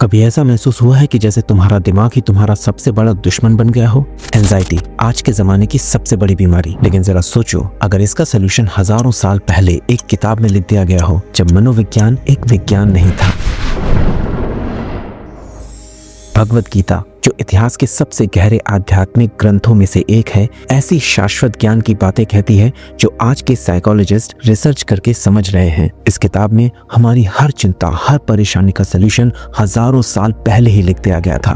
कभी ऐसा महसूस हुआ है कि जैसे तुम्हारा दिमाग ही तुम्हारा सबसे बड़ा दुश्मन बन गया हो? एंजाइटी आज के जमाने की सबसे बड़ी बीमारी। लेकिन जरा सोचो, अगर इसका सलूशन हजारों साल पहले एक किताब में लिख दिया गया हो, जब मनोविज्ञान एक विज्ञान नहीं था। भगवत गीता, जो इतिहास के सबसे गहरे आध्यात्मिक ग्रंथों में से एक है, ऐसी शाश्वत ज्ञान की बातें कहती है जो आज के साइकोलॉजिस्ट रिसर्च करके समझ रहे हैं। इस किताब में हमारी हर चिंता, हर परेशानी का सलूशन हजारों साल पहले ही लिख दिया गया था।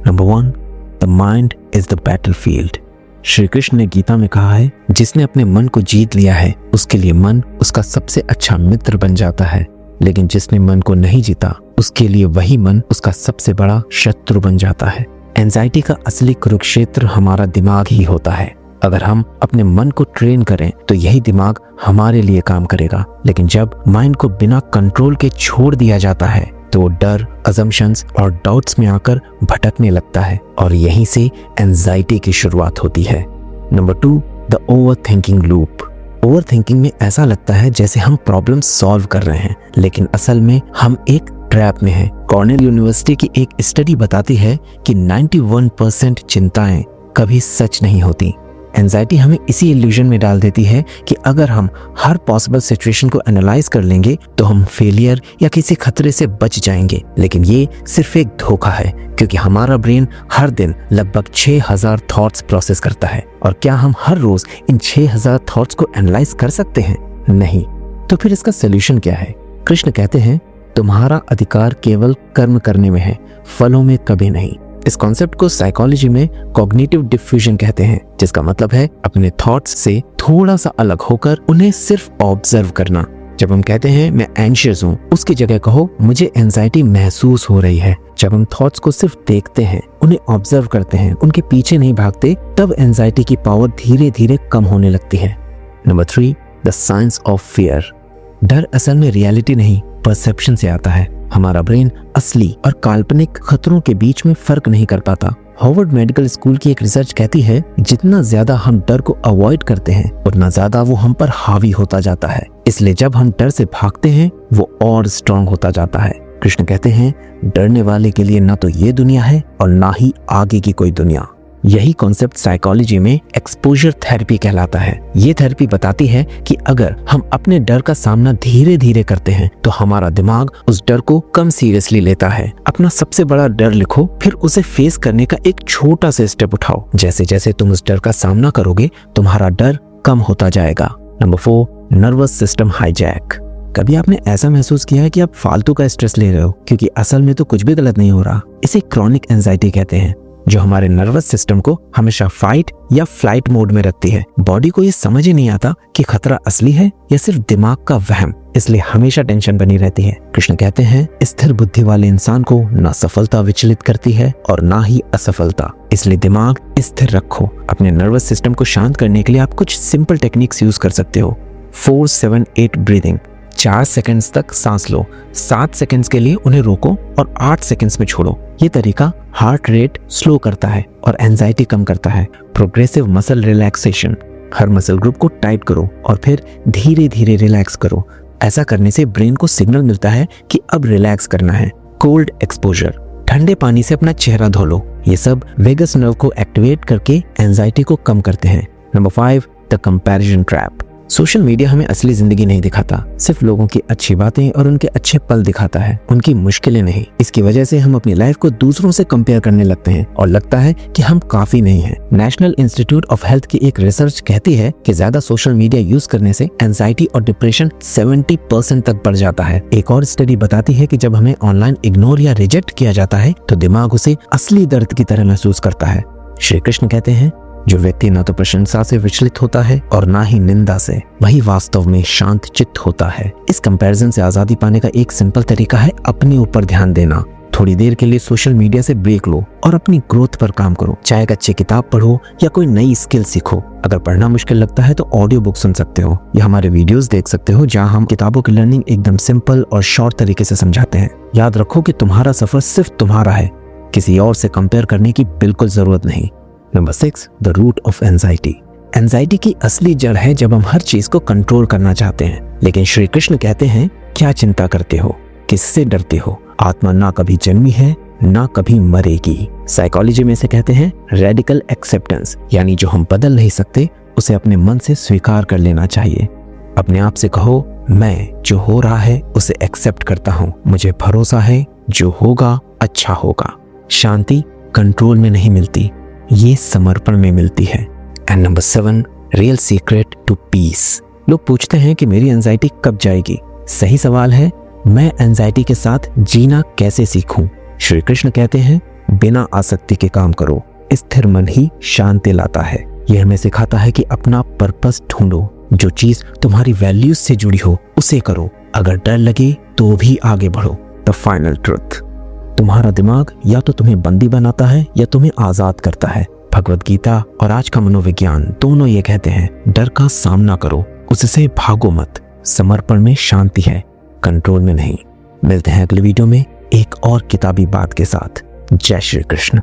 Number 1, the mind is the battlefield. Shri Krishna ने गीता में कहा है, जिसने अपने मन को जीत लिया है उसके लिए मन उसका सबसे अच्छा मित्र बन जाता है, लेकिन जिसने मन को नहीं जीता उसके लिए वही मन उसका सबसे बड़ा शत्रु बन जाता है। एंजाइटी का असली कुरुक्षेत्र हमारा दिमाग ही होता है। अगर हम अपने मन को ट्रेन करें तो यही दिमाग हमारे लिए काम करेगा, लेकिन जब माइंड को बिना कंट्रोल के छोड़ दिया जाता है तो वो डर, अजम्पशंस और डाउट्स में आकर भटकने लगता है और यहीं से एंजाइटी की शुरुआत होती है। Number 2, the over thinking loop. Over thinking में ऐसा लगता है जैसे हम प्रॉब्लम सॉल्व कर रहे हैं, लेकिन असल में हम एक ट्रैप में हैं। कॉर्नेल यूनिवर्सिटी की एक स्टडी बताती है कि 91% चिंताएं कभी सच नहीं होती। एंजाइटी हमें इसी इल्यूजन में डाल देती है कि अगर हम हर पॉसिबल सिचुएशन को एनालाइज कर लेंगे तो हम फेलियर या किसी खतरे से बच जाएंगे, लेकिन ये सिर्फ एक धोखा है, क्योंकि हमारा ब्रेन हर दिन लगभग 6000 थॉट्स प्रोसेस करता है। और क्या हम हर रोज इन 6000 थॉट्स को एनालाइज कर सकते हैं? नहीं। तो फिर इसका सोल्यूशन क्या है? कृष्ण कहते हैं, तुम्हारा अधिकार केवल कर्म करने में है, फलों में कभी नहीं। इस कॉन्सेप्ट को साइकोलॉजी में कॉग्निटिव डिफ्यूजन कहते हैं, जिसका मतलब है अपने थॉट्स से थोड़ा सा अलग होकर उन्हें सिर्फ ऑब्जर्व करना। जब हम कहते हैं मैं एंशियस हूँ, उसकी जगह कहो मुझे एंजाइटी महसूस हो रही है। जब हम थॉट्स को सिर्फ देखते हैं, उन्हें ऑब्जर्व करते हैं, उनके पीछे नहीं भागते, तब एंजाइटी की पावर धीरे धीरे कम होने लगती है। Number 3, the science of fear. डर असल में रियलिटी नहीं, परसेप्शन से आता है। हमारा ब्रेन असली और काल्पनिक खतरों के बीच में फर्क नहीं कर पाता। हार्वर्ड मेडिकल स्कूल की एक रिसर्च कहती है, जितना ज्यादा हम डर को अवॉइड करते हैं उतना ज्यादा वो हम पर हावी होता जाता है। इसलिए जब हम डर से भागते हैं वो और स्ट्रांग होता जाता है। कृष्ण कहते हैं, डरने वाले के लिए ना तो ये दुनिया है और ना ही आगे की कोई दुनिया। यही कॉन्सेप्ट साइकोलॉजी में एक्सपोजर थेरेपी कहलाता है। ये थेरेपी बताती है कि अगर हम अपने डर का सामना धीरे धीरे करते हैं तो हमारा दिमाग उस डर को कम सीरियसली लेता है। अपना सबसे बड़ा डर लिखो, फिर उसे फेस करने का एक छोटा सा स्टेप उठाओ। जैसे जैसे तुम उस डर का सामना करोगे तुम्हारा डर कम होता जाएगा। Number 4, nervous system hijack. कभी आपने ऐसा महसूस किया है कि आप फालतू का स्ट्रेस ले रहे हो क्योंकि असल में तो कुछ भी गलत नहीं हो रहा? इसे क्रॉनिक एंजाइटी कहते हैं, जो हमारे नर्वस सिस्टम को हमेशा फाइट या फ्लाइट मोड में रखती है। बॉडी को ये समझ ही नहीं आता कि खतरा असली है या सिर्फ दिमाग का वहम, इसलिए हमेशा टेंशन बनी रहती है। कृष्ण कहते हैं, स्थिर बुद्धि वाले इंसान को ना सफलता विचलित करती है और ना ही असफलता, इसलिए दिमाग स्थिर रखो। अपने नर्वस सिस्टम को शांत करने के लिए आप कुछ सिंपल टेक्निक्स यूज कर सकते हो। 4-7-8 ब्रीदिंग। 4 सेकंड्स तक सांस लो, 7 सेकंड्स के लिए उन्हें रोको और 8 सेकंड्स में छोड़ो। ये तरीका हार्ट रेट स्लो करता है और एंजाइटी कम करता है। Progressive muscle relaxation. हर मसल ग्रुप को टाइट करो और फिर धीरे धीरे रिलैक्स करो। ऐसा करने से ब्रेन को सिग्नल मिलता है कि अब रिलैक्स करना है। Cold exposure. ठंडे पानी से अपना चेहरा धो लो। ये सब वेगस नर्व को एक्टिवेट करके एंजाइटी को कम करते हैं। Number 5, the comparison trap. Social media हमें असली जिंदगी नहीं दिखाता, सिर्फ लोगों की अच्छी बातें और उनके अच्छे पल दिखाता है, उनकी मुश्किलें नहीं। इसकी वजह से हम अपनी लाइफ को दूसरों से कंपेयर करने लगते हैं और लगता है कि हम काफी नहीं हैं। नेशनल इंस्टीट्यूट ऑफ हेल्थ की एक रिसर्च कहती है कि ज्यादा सोशल मीडिया यूज करने से एंजाइटी और डिप्रेशन 70% तक बढ़ जाता है। एक और स्टडी बताती है कि जब हमें ऑनलाइन इग्नोर या रिजेक्ट किया जाता है तो दिमाग उसे असली दर्द की तरह महसूस करता है। श्री कृष्ण कहते हैं, जो व्यक्ति ना तो प्रशंसा से विचलित होता है और ना ही निंदा से, वही वास्तव में शांत चित्त होता है। इस कंपैरिजन से आजादी पाने का एक सिंपल तरीका है अपने ऊपर ध्यान देना। थोड़ी देर के लिए सोशल मीडिया से ब्रेक लो और अपनी ग्रोथ पर काम करो। चाहे एक अच्छी किताब पढ़ो या कोई नई स्किल सीखो। अगर पढ़ना मुश्किल लगता है तो ऑडियो बुक सुन सकते हो या हमारे वीडियोस देख सकते हो, जहां हम किताबों की लर्निंग एकदम सिंपल और शॉर्ट तरीके से समझाते हैं। याद रखो कि तुम्हारा सफर सिर्फ तुम्हारा है, किसी और से कंपेयर करने की बिल्कुल जरूरत नहीं। Number 6, the root of anxiety. Anxiety की असली जड़ है जब हम हर चीज को कंट्रोल करना चाहते हैं। लेकिन श्री कृष्ण कहते हैं, क्या चिंता करते हो, किससे डरते हो? आत्मा ना कभी जन्मी है, ना कभी मरेगी। साइकोलॉजी में से कहते हैं रेडिकल एक्सेप्टेंस, यानी जो हम बदल नहीं सकते उसे अपने मन से स्वीकार कर लेना चाहिए। अपने आप से कहो, मैं जो हो रहा है उसे एक्सेप्ट करता हूँ, मुझे भरोसा है जो होगा अच्छा होगा। शांति कंट्रोल में नहीं मिलती, ये समर्पण में मिलती है। And number 7, real secret to peace. लोग पूछते हैं कि मेरी एंजाइटी कब जाएगी? सही सवाल है, मैं एंजाइटी के साथ जीना कैसे सीखूं? श्री कृष्ण कहते हैं, बिना आसक्ति के काम करो, स्थिर मन ही शांति लाता है। यह हमें सिखाता है कि अपना पर्पस ढूंढो, जो चीज तुम्हारी वैल्यूज से जुड़ी हो उसे करो, अगर डर लगे तो भी आगे बढ़ो। द फाइनल ट्रुथ, तुम्हारा दिमाग या तो तुम्हें बंदी बनाता है या तुम्हें आजाद करता है। भगवत गीता और आज का मनोविज्ञान दोनों ये कहते हैं, डर का सामना करो, उससे भागो मत। समर्पण में शांति है, कंट्रोल में नहीं। मिलते हैं अगले वीडियो में एक और किताबी बात के साथ। जय श्री कृष्ण।